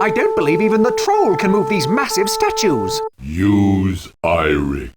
I don't believe even the troll can move these massive statues. Use Irix.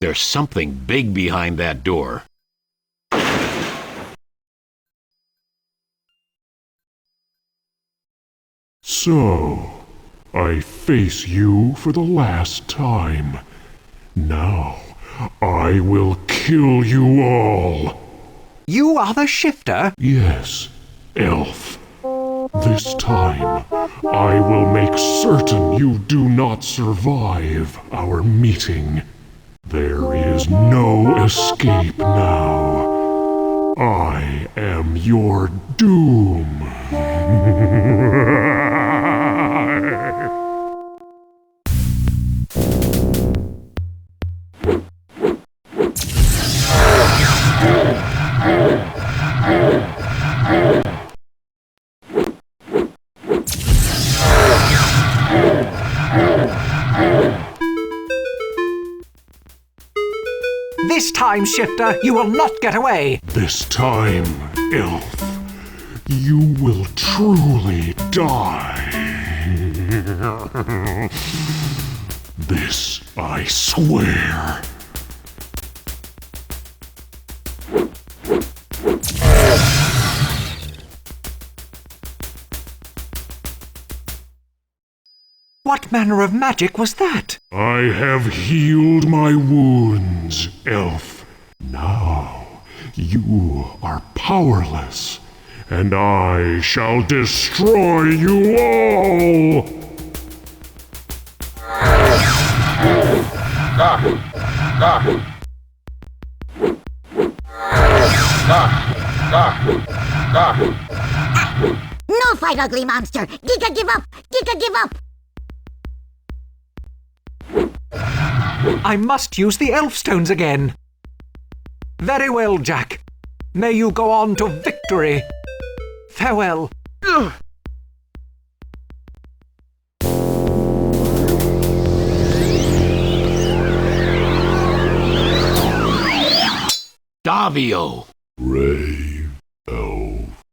There's something big behind that door. So, I face you for the last time. Now, I will kill you all. You are the shifter? Yes, elf. This time, I will make certain you do not survive our meeting. There is no escape now. I am your doom. This time, shifter, you will not get away. This time, elf, you will truly die. This I swear. What manner of magic was that? I have healed my wounds, elf. Now you are powerless, and I shall destroy you all! No fight, ugly monster! Giga, give up! Giga, give up! I must use the elf stones again. Very well, Jack. May you go on to victory. Farewell. Davio! Brave elf.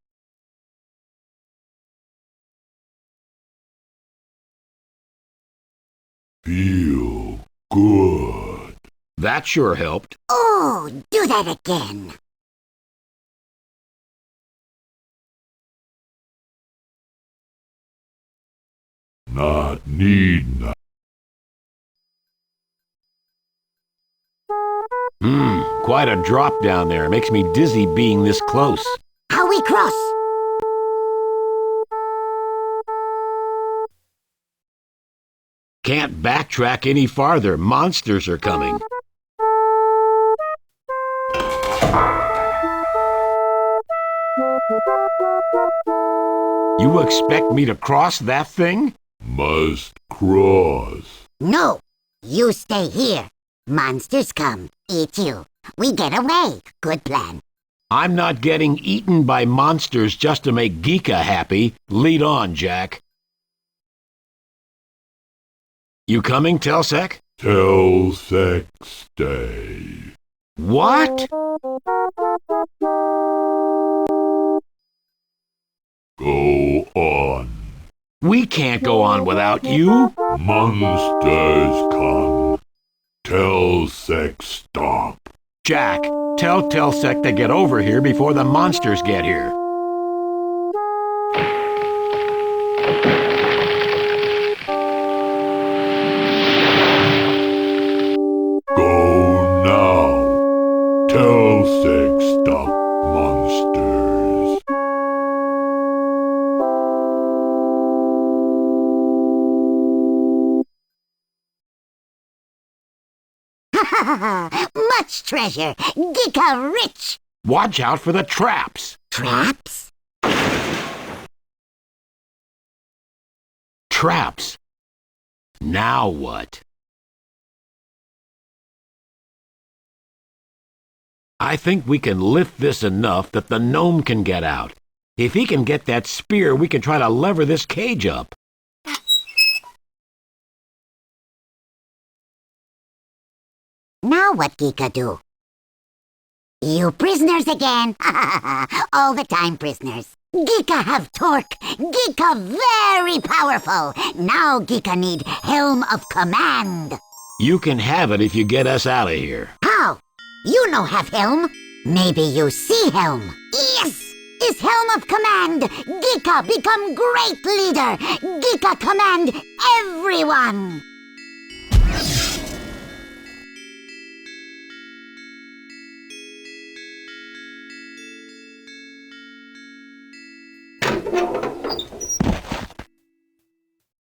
Feel good. That sure helped. Oh, do that again. Not need not. Quite a drop down there. Makes me dizzy being this close. How we cross? Can't backtrack any farther. Monsters are coming. You expect me to cross that thing? Must cross. No, you stay here. Monsters come, eat you. We get away. Good plan. I'm not getting eaten by monsters just to make Geeka happy. Lead on, Jack. You coming, Telsec? Telsec stay. What? Go on. We can't go on without you. Monsters come. Telsec stop. Jack, tell Telsec to get over here before the monsters get here. Go now. Telsec stop monsters. Much treasure. Giga rich. Watch out for the traps. Traps? Traps. Now what? I think we can lift this enough that the gnome can get out. If he can get that spear, we can try to lever this cage up. Now what Geeka do? You prisoners again. All the time prisoners. Geeka have torque. Geeka very powerful. Now Geeka need Helm of Command. You can have it if you get us out of here. How? You no have Helm. Maybe you see Helm. Yes! Is Helm of Command. Geeka become great leader. Geeka command everyone.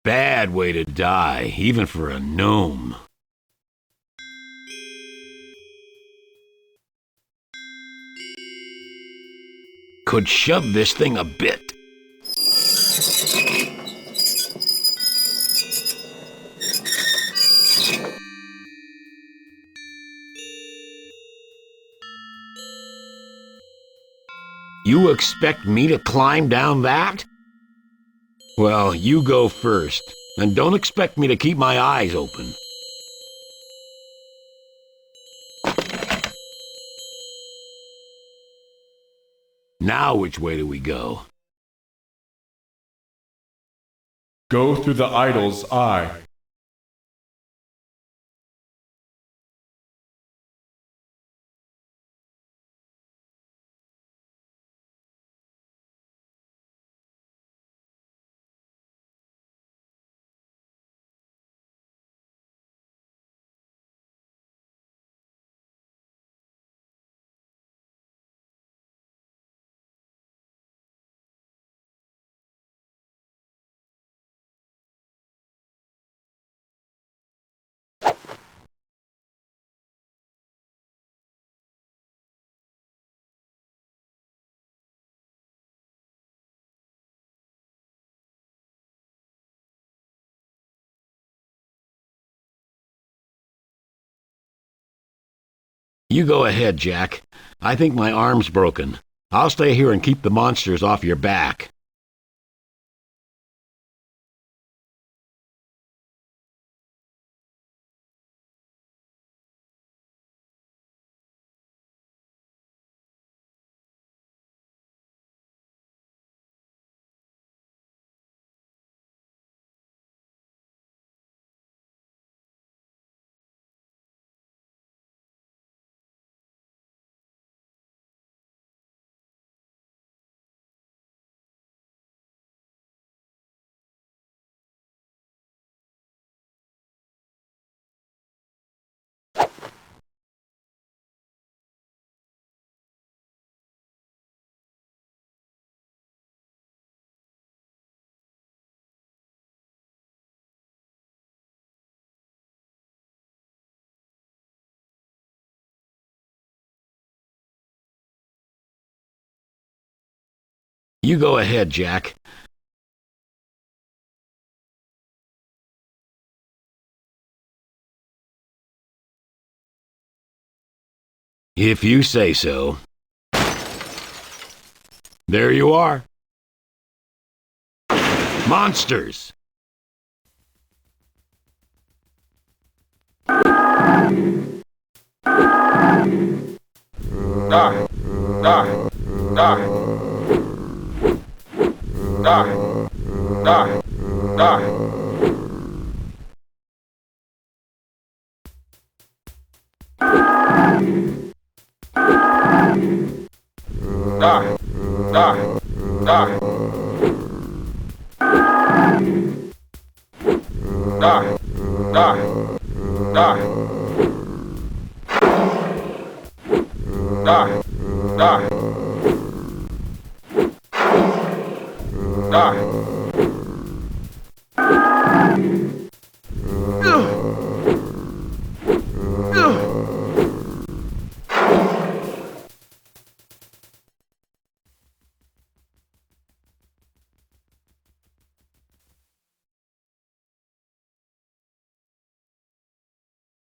Bad way to die, even for a gnome. Could shove this thing a bit. You expect me to climb down that? Well, you go first, and don't expect me to keep my eyes open. Now which way do we go? Go through the idol's eye. You go ahead, Jack. I think my arm's broken. I'll stay here and keep the monsters off your back. You go ahead, Jack. If you say so. There you are. Monsters!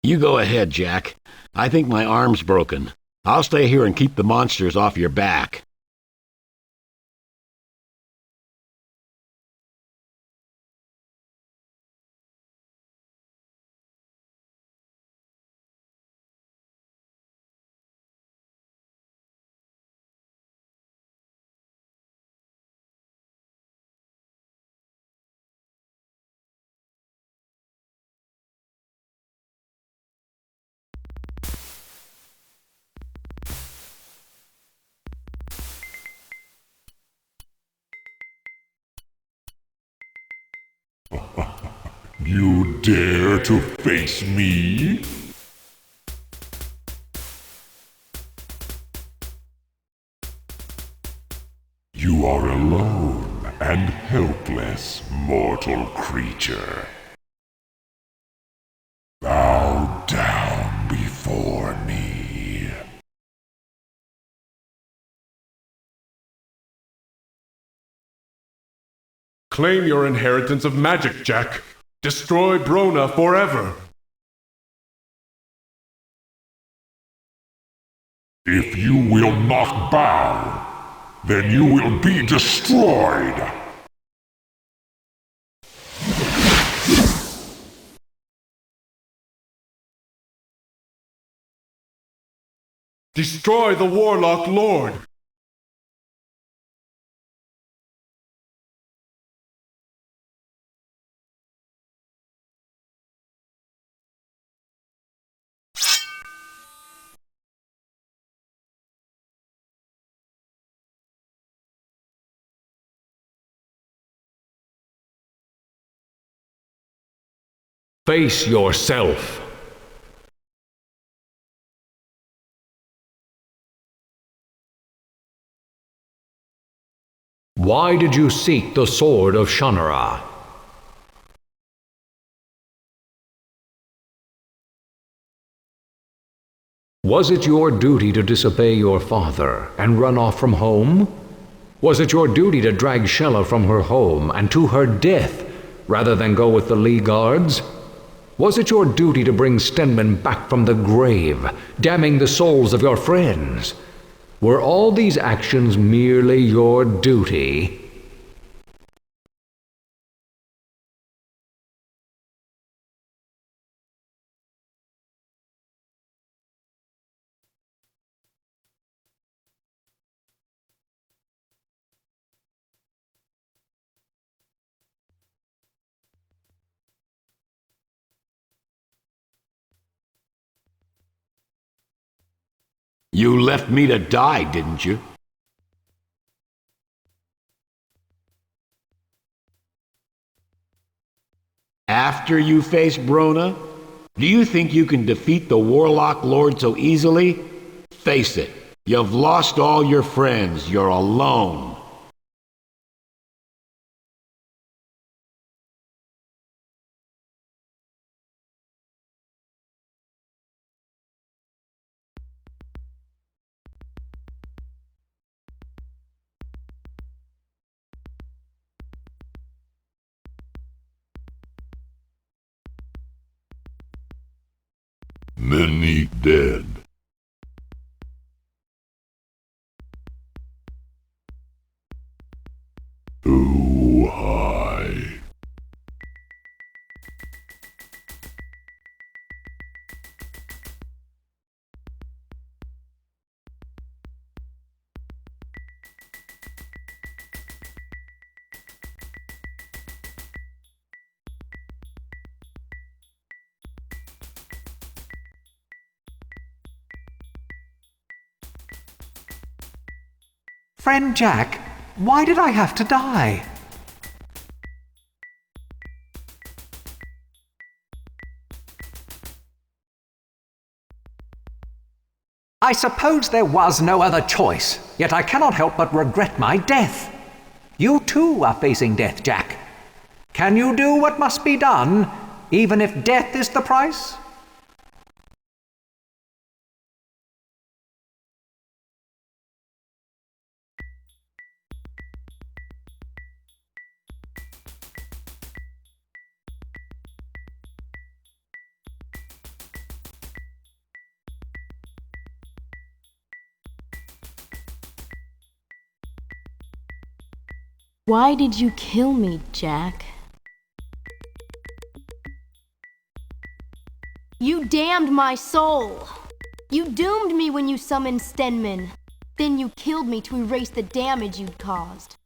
You go ahead, Jack. I think my arm's broken. I'll stay here and keep the monsters off your back. You dare to face me? You are alone and helpless, mortal creature. Bow down before me. Claim your inheritance of magic, Jack. Destroy Brona forever. If you will not bow, then you will be destroyed. Destroy the Warlock Lord. Face yourself. Why did you seek the sword of Shannara? Was it your duty to disobey your father and run off from home? Was it your duty to drag Shella from her home and to her death rather than go with the Lee Guards? Was it your duty to bring Stenman back from the grave, damning the souls of your friends? Were all these actions merely your duty? You left me to die, didn't you? After you face Brona? Do you think you can defeat the Warlock Lord so easily? Face it, you've lost all your friends, you're alone. Many dead. Too high. Friend Jack, why did I have to die? I suppose there was no other choice, yet I cannot help but regret my death. You too are facing death, Jack. Can you do what must be done, even if death is the price? Why did you kill me, Jack? You damned my soul! You doomed me when you summoned Stenman. Then you killed me to erase the damage you'd caused.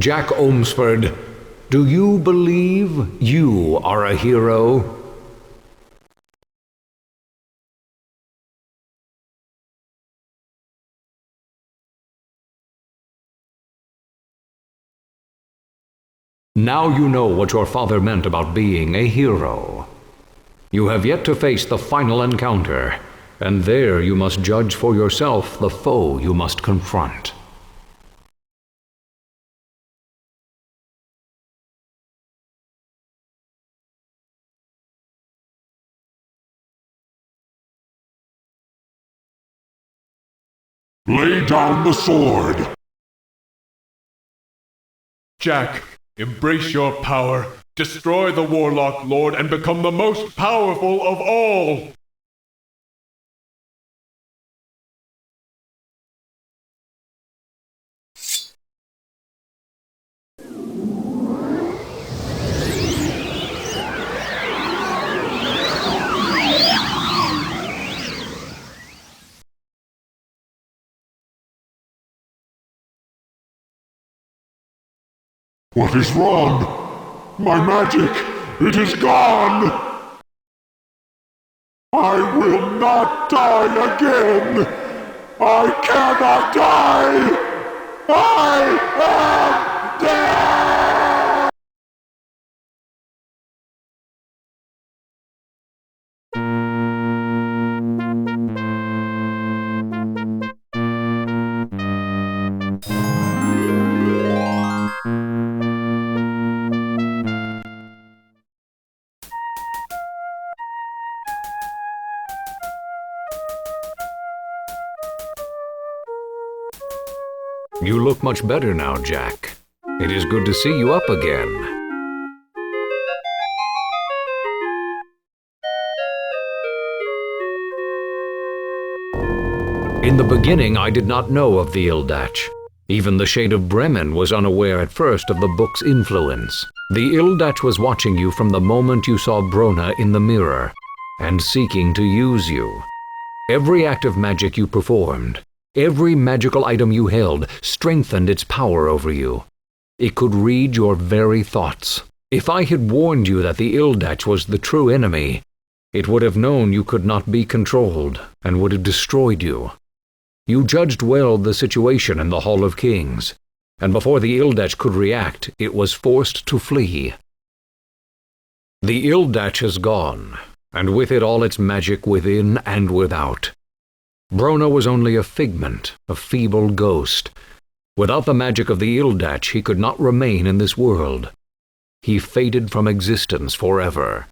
Jack Ohmsford, do you believe you are a hero? Now you know what your father meant about being a hero. You have yet to face the final encounter, and there you must judge for yourself the foe you must confront. Lay down the sword! Jack, embrace your power, destroy the Warlock Lord, and become the most powerful of all! What is wrong? My magic, it is gone! I will not die again! I cannot die! I am dead! You look much better now, Jack. It is good to see you up again. In the beginning, I did not know of the Ildach. Even the Shade of Bremen was unaware at first of the book's influence. The Ildach was watching you from the moment you saw Brona in the mirror, and seeking to use you. Every act of magic you performed, every magical item you held, strengthened its power over you. It could read your very thoughts. If I had warned you that the Ildach was the true enemy, it would have known you could not be controlled, and would have destroyed you. You judged well the situation in the Hall of Kings, and before the Ildach could react, it was forced to flee. The Ildach is gone, and with it all its magic within and without. Brona was only a figment, a feeble ghost. Without the magic of the Ildach, he could not remain in this world. He faded from existence forever.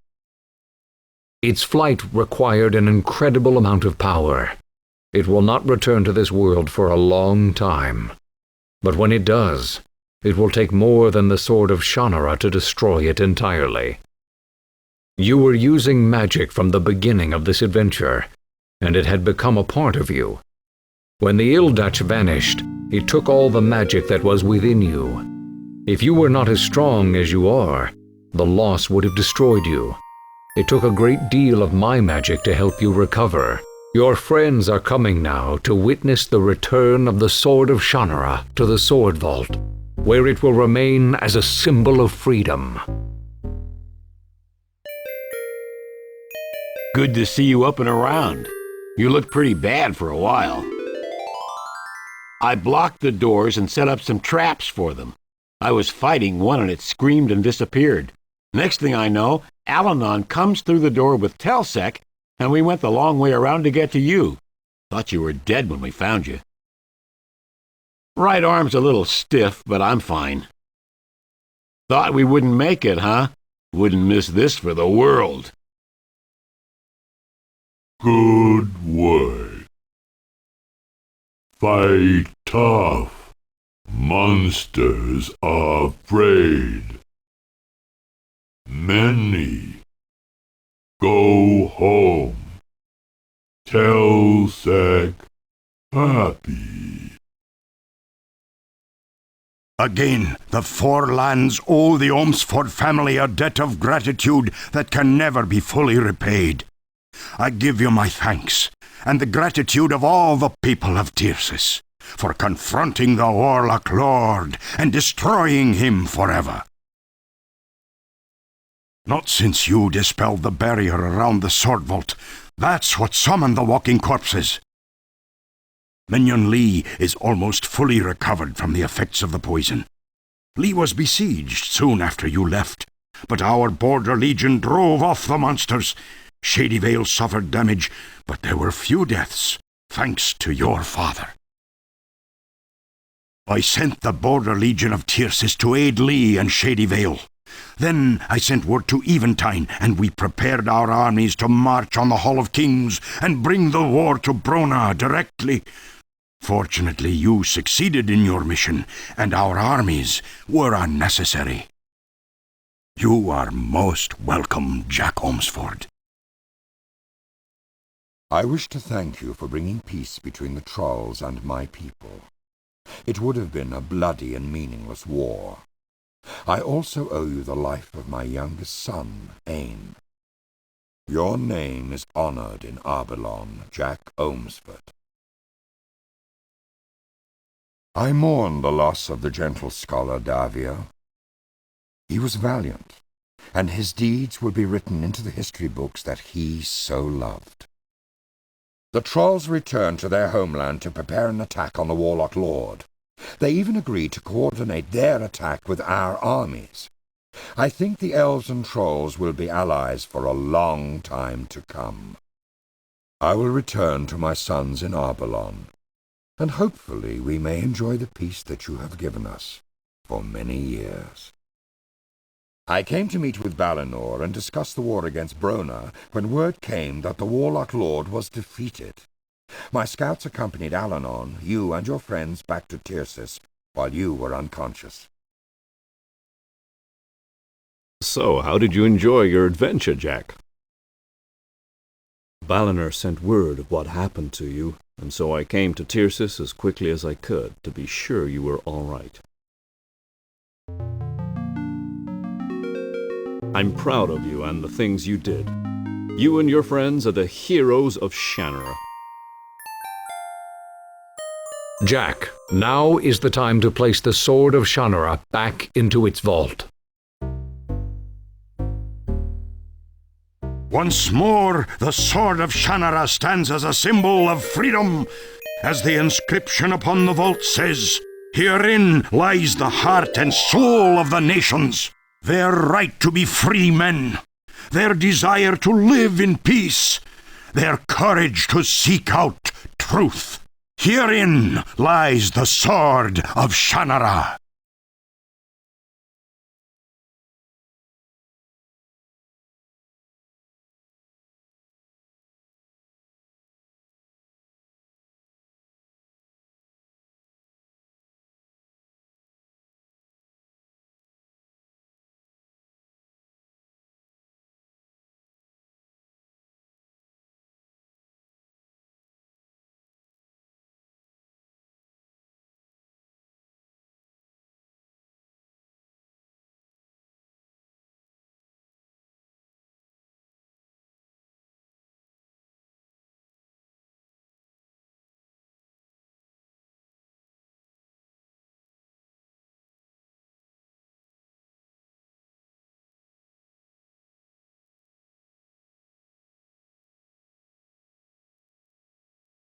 Its flight required an incredible amount of power. It will not return to this world for a long time. But when it does, it will take more than the sword of Shannara to destroy it entirely. You were using magic from the beginning of this adventure, and it had become a part of you. When the Ildach vanished, it took all the magic that was within you. If you were not as strong as you are, the loss would have destroyed you. It took a great deal of my magic to help you recover. Your friends are coming now to witness the return of the Sword of Shannara to the Sword Vault, where it will remain as a symbol of freedom. Good to see you up and around. You looked pretty bad for a while. I blocked the doors and set up some traps for them. I was fighting one and it screamed and disappeared. Next thing I know, Al-Anon comes through the door with Telsec, and we went the long way around to get to you. Thought you were dead when we found you. Right arm's a little stiff, but I'm fine. Thought we wouldn't make it, huh? Wouldn't miss this for the world. Good work. Fight tough. Monsters are afraid. Many. Go home. Telsec happy. Again, the four lands owe the Ohmsford family a debt of gratitude that can never be fully repaid. I give you my thanks, and the gratitude of all the people of Tircis. for confronting the Warlock Lord and destroying him forever. Not since you dispelled the barrier around the sword vault. That's what summoned the walking corpses. Minion Lee is almost fully recovered from the effects of the poison. Lee was besieged soon after you left, but our Border Legion drove off the monsters. Shady Vale suffered damage, but there were few deaths, thanks to your father. I sent the Border Legion of Tyrsis to aid Lee and Shady Vale. Then I sent word to Eventide, and we prepared our armies to march on the Hall of Kings and bring the war to Brona directly. Fortunately, you succeeded in your mission, and our armies were unnecessary. You are most welcome, Jack Omsford. I wish to thank you for bringing peace between the Trolls and my people. It would have been a bloody and meaningless war. I also owe you the life of my youngest son, Ain. Your name is honored in Arbelon, Jack Omsford. I mourn the loss of the gentle scholar Davia. He was valiant, and his deeds will be written into the history books that he so loved. The Trolls returned to their homeland to prepare an attack on the Warlock Lord. They even agreed to coordinate their attack with our armies. I think the Elves and Trolls will be allies for a long time to come. I will return to my sons in Arbelon, and hopefully we may enjoy the peace that you have given us for many years. I came to meet with Balinor and discuss the war against Brona when word came that the Warlock Lord was defeated. My scouts accompanied Alanon, you and your friends back to Tyrsis while you were unconscious. So, how did you enjoy your adventure, Jack? Balinor sent word of what happened to you, and so I came to Tyrsis as quickly as I could to be sure you were all right. I'm proud of you and the things you did. You and your friends are the heroes of Shannara. Jack, now is the time to place the Sword of Shannara back into its vault. Once more, the Sword of Shannara stands as a symbol of freedom. As the inscription upon the vault says, herein lies the heart and soul of the nations. Their right to be free men. Their desire to live in peace. Their courage to seek out truth. Herein lies the Sword of Shannara.